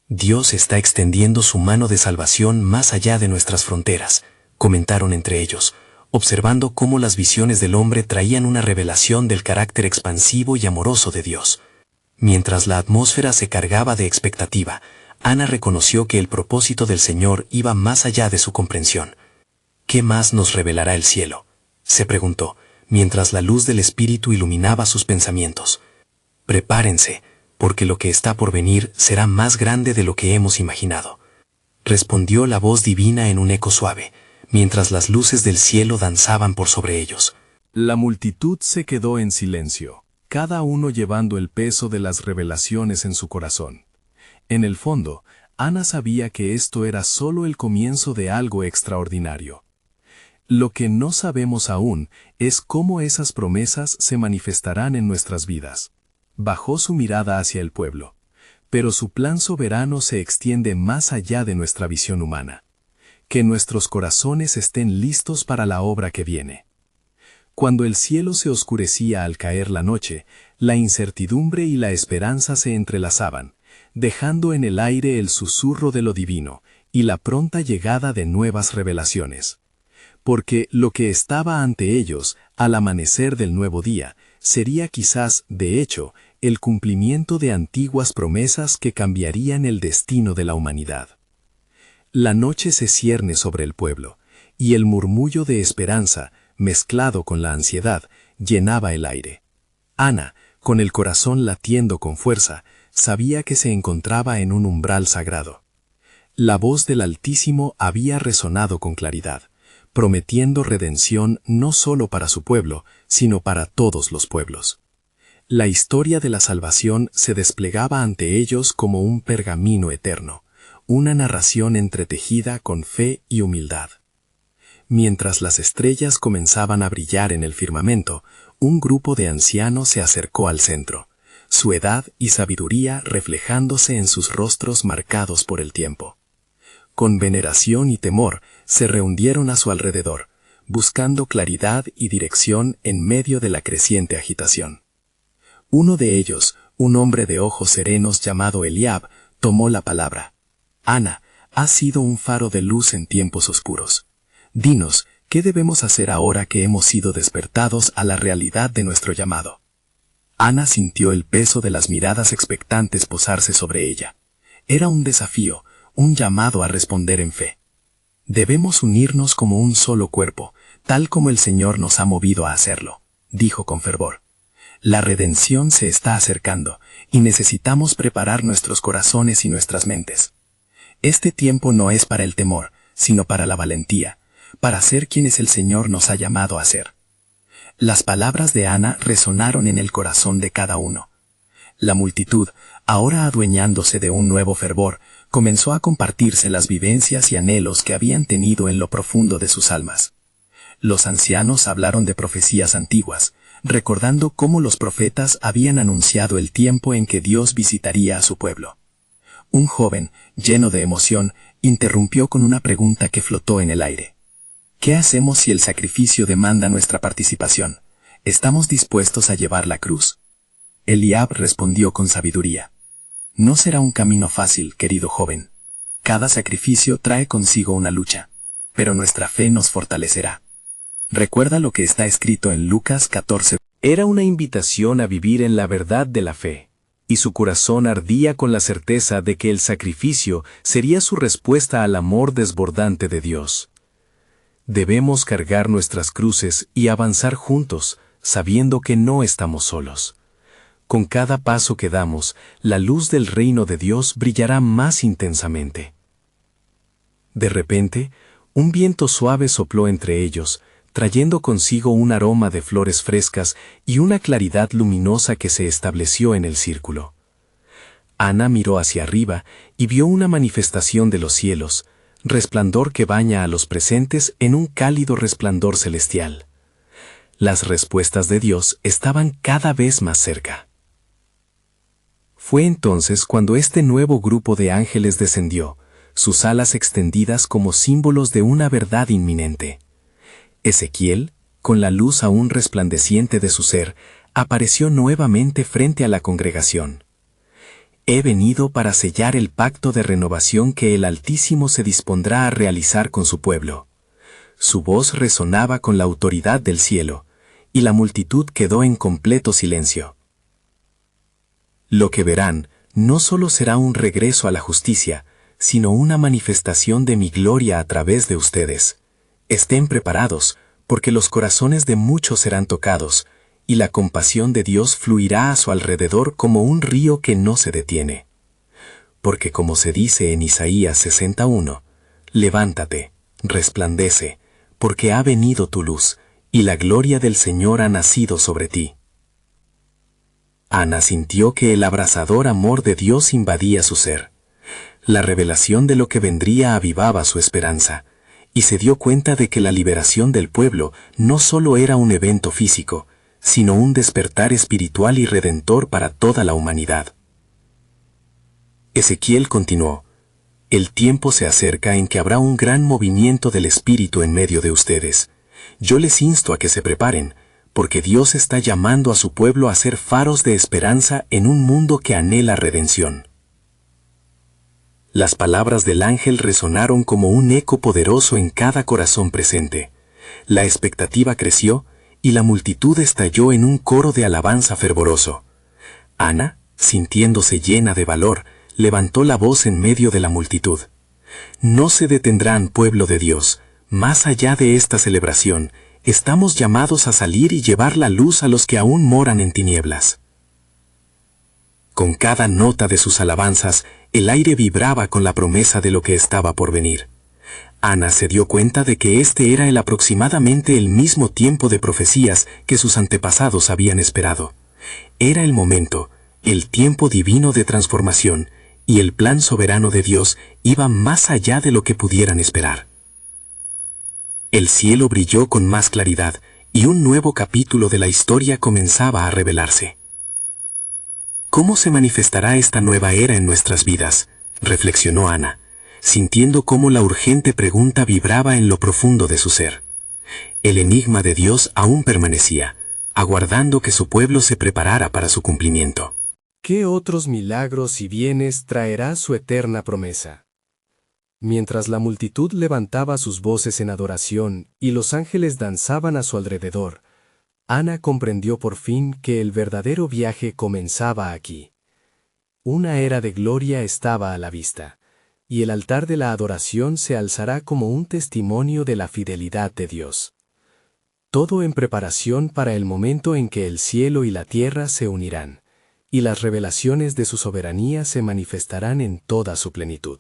«Dios está extendiendo su mano de salvación más allá de nuestras fronteras», comentaron entre ellos, observando cómo las visiones del hombre traían una revelación del carácter expansivo y amoroso de Dios. Mientras la atmósfera se cargaba de expectativa, Ana reconoció que el propósito del Señor iba más allá de su comprensión. «¿Qué más nos revelará el cielo?», se preguntó, mientras la luz del Espíritu iluminaba sus pensamientos. «Prepárense, porque lo que está por venir será más grande de lo que hemos imaginado», respondió la voz divina en un eco suave, mientras las luces del cielo danzaban por sobre ellos. La multitud se quedó en silencio, cada uno llevando el peso de las revelaciones en su corazón. En el fondo, Ana sabía que esto era solo el comienzo de algo extraordinario. Lo que no sabemos aún es cómo esas promesas se manifestarán en nuestras vidas. Bajó su mirada hacia el pueblo. pero su plan soberano se extiende más allá de nuestra visión humana. Que nuestros corazones estén listos para la obra que viene. Cuando el cielo se oscurecía al caer la noche, la incertidumbre y la esperanza se entrelazaban, dejando en el aire el susurro de lo divino y la pronta llegada de nuevas revelaciones. Porque lo que estaba ante ellos, al amanecer del nuevo día, sería quizás, de hecho, el cumplimiento de antiguas promesas que cambiarían el destino de la humanidad. La noche se cierne sobre el pueblo, y el murmullo de esperanza, mezclado con la ansiedad, llenaba el aire. Ana, con el corazón latiendo con fuerza, sabía que se encontraba en un umbral sagrado. La voz del Altísimo había resonado con claridad, prometiendo redención no solo para su pueblo, sino para todos los pueblos. La historia de la salvación se desplegaba ante ellos como un pergamino eterno, una narración entretejida con fe y humildad. Mientras las estrellas comenzaban a brillar en el firmamento, un grupo de ancianos se acercó al centro, su edad y sabiduría reflejándose en sus rostros marcados por el tiempo. Con veneración y temor se reunieron a su alrededor, buscando claridad y dirección en medio de la creciente agitación. Uno de ellos, un hombre de ojos serenos llamado Eliab, tomó la palabra. Ana, has sido un faro de luz en tiempos oscuros. Dinos, ¿qué debemos hacer ahora que hemos sido despertados a la realidad de nuestro llamado? Ana sintió el peso de las miradas expectantes posarse sobre ella. Era un desafío, un llamado a responder en fe. Debemos unirnos como un solo cuerpo, tal como el Señor nos ha movido a hacerlo, dijo con fervor. La redención se está acercando, y necesitamos preparar nuestros corazones y nuestras mentes. Este tiempo no es para el temor, sino para la valentía, para ser quienes el Señor nos ha llamado a ser. Las palabras de Ana resonaron en el corazón de cada uno. La multitud, ahora adueñándose de un nuevo fervor, comenzó a compartirse las vivencias y anhelos que habían tenido en lo profundo de sus almas. Los ancianos hablaron de profecías antiguas, recordando cómo los profetas habían anunciado el tiempo en que Dios visitaría a su pueblo. Un joven, lleno de emoción, interrumpió con una pregunta que flotó en el aire. ¿Qué hacemos si el sacrificio demanda nuestra participación? ¿Estamos dispuestos a llevar la cruz? Eliab respondió con sabiduría. No será un camino fácil, querido joven. Cada sacrificio trae consigo una lucha, pero nuestra fe nos fortalecerá. Recuerda lo que está escrito en Lucas 14. Era una invitación a vivir en la verdad de la fe, y su corazón ardía con la certeza de que el sacrificio sería su respuesta al amor desbordante de Dios. Debemos cargar nuestras cruces y avanzar juntos, sabiendo que no estamos solos. Con cada paso que damos, la luz del reino de Dios brillará más intensamente. De repente, un viento suave sopló entre ellos, trayendo consigo un aroma de flores frescas y una claridad luminosa que se estableció en el círculo. Ana miró hacia arriba y vio una manifestación de los cielos, resplandor que baña a los presentes en un cálido resplandor celestial. Las respuestas de Dios estaban cada vez más cerca. Fue entonces cuando este nuevo grupo de ángeles descendió, sus alas extendidas como símbolos de una verdad inminente. Ezequiel, con la luz aún resplandeciente de su ser, apareció nuevamente frente a la congregación. He venido para sellar el pacto de renovación que el Altísimo se dispondrá a realizar con su pueblo. Su voz resonaba con la autoridad del cielo, y la multitud quedó en completo silencio. Lo que verán no solo será un regreso a la justicia, sino una manifestación de mi gloria a través de ustedes. Estén preparados, porque los corazones de muchos serán tocados, y la compasión de Dios fluirá a su alrededor como un río que no se detiene. Porque como se dice en Isaías 61, levántate, resplandece, porque ha venido tu luz, y la gloria del Señor ha nacido sobre ti. Ana sintió que el abrasador amor de Dios invadía su ser. La revelación de lo que vendría avivaba su esperanza, y se dio cuenta de que la liberación del pueblo no solo era un evento físico, sino un despertar espiritual y redentor para toda la humanidad. Ezequiel continuó: el tiempo se acerca en que habrá un gran movimiento del Espíritu en medio de ustedes. Yo les insto a que se preparen, porque Dios está llamando a su pueblo a ser faros de esperanza en un mundo que anhela redención. Las palabras del ángel resonaron como un eco poderoso en cada corazón presente. La expectativa creció y la multitud estalló en un coro de alabanza fervoroso. Ana, sintiéndose llena de valor, levantó la voz en medio de la multitud. No se detendrán, pueblo de Dios. Más allá de esta celebración, estamos llamados a salir y llevar la luz a los que aún moran en tinieblas. Con cada nota de sus alabanzas, el aire vibraba con la promesa de lo que estaba por venir. Ana se dio cuenta de que este era aproximadamente el mismo tiempo de profecías que sus antepasados habían esperado. Era el momento, el tiempo divino de transformación, y el plan soberano de Dios iba más allá de lo que pudieran esperar. El cielo brilló con más claridad, y un nuevo capítulo de la historia comenzaba a revelarse. ¿Cómo se manifestará esta nueva era en nuestras vidas?, reflexionó Ana, sintiendo cómo la urgente pregunta vibraba en lo profundo de su ser. El enigma de Dios aún permanecía, aguardando que su pueblo se preparara para su cumplimiento. ¿Qué otros milagros y bienes traerá su eterna promesa? Mientras la multitud levantaba sus voces en adoración y los ángeles danzaban a su alrededor, Ana comprendió por fin que el verdadero viaje comenzaba aquí. Una era de gloria estaba a la vista, y el altar de la adoración se alzará como un testimonio de la fidelidad de Dios. Todo en preparación para el momento en que el cielo y la tierra se unirán, y las revelaciones de su soberanía se manifestarán en toda su plenitud.